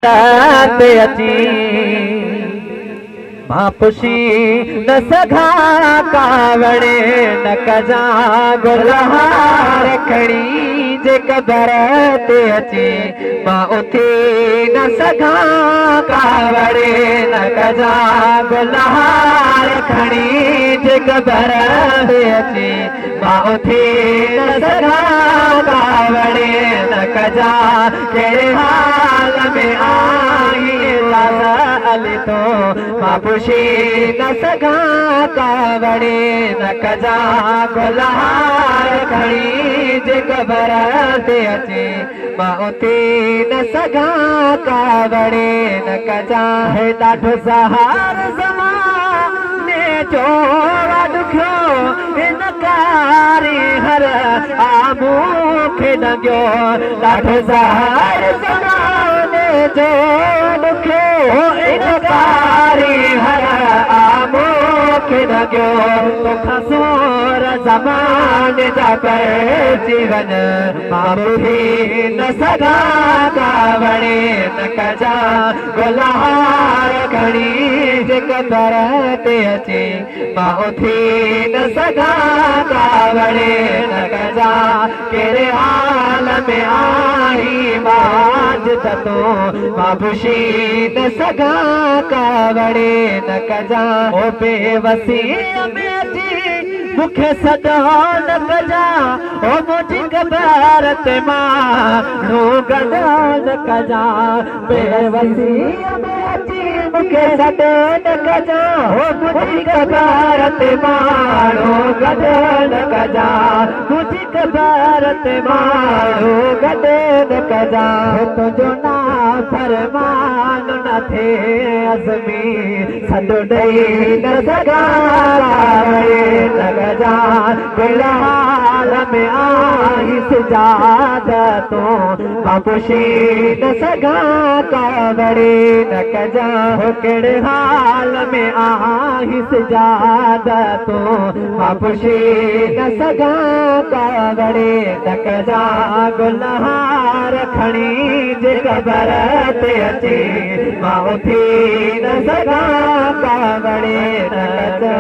ते अची मां पुछी न सघां कावड़े न कजा गुलहार खणी जे कबर ते अची मां उथी न सघां कावड़े न कजा गुलहार खणी जे कबर ते अची मां उथी न सघां कावड़े न कजा कहिड़े हाल में आई अली तो मां पुछी न सघां कावड़े न कजा गुलहार खणी जे कबर ते अचे मां उथी न सघां कावड़े न कजा हे ॾाढो सहार ज़माने जो ॾुखियो हिन कारी हर आमूं खे ॾंगियो ॾाढो सहार ज़माने जो ॾुखियो हिन कारी हर आमूं खे ॾंगियो तोखां सोर ज़माने जा पइजी वञ मां ॿुधी न सघां कावड़े न कजा गुलहार खणी जे कबर ते अचे मां उथी न सघां कावड़े न कजा कहिड़े हाल में आई बाज तो मां पुछी न सघां कावड़े न कजा ओ बेवसी में अची मूंखे सॾो न कजा ओ मुंहिंजी कबर ते माण्हू गॾो न कजा बेवसी में अची मूंखे सॾो न कजा ओ मुंहिंजी कबर ते माण्हू गॾो न कजा मुंहिंजी कबर ते माण्हू गॾो न कजा तुंहिंजो ना फरमान न थिए अज़मी सॾो ॾेई न सघां न कजा गुलहार में आई सिजादतों मां पुछी न सघां कावड़े न कजा हो कहिड़े हाल में आई सिजादतों मां पुछी न सघां कावड़े न कजा गुलहार खणी जे कबर ते अचे मां उथी न सघां कावड़े न कजा।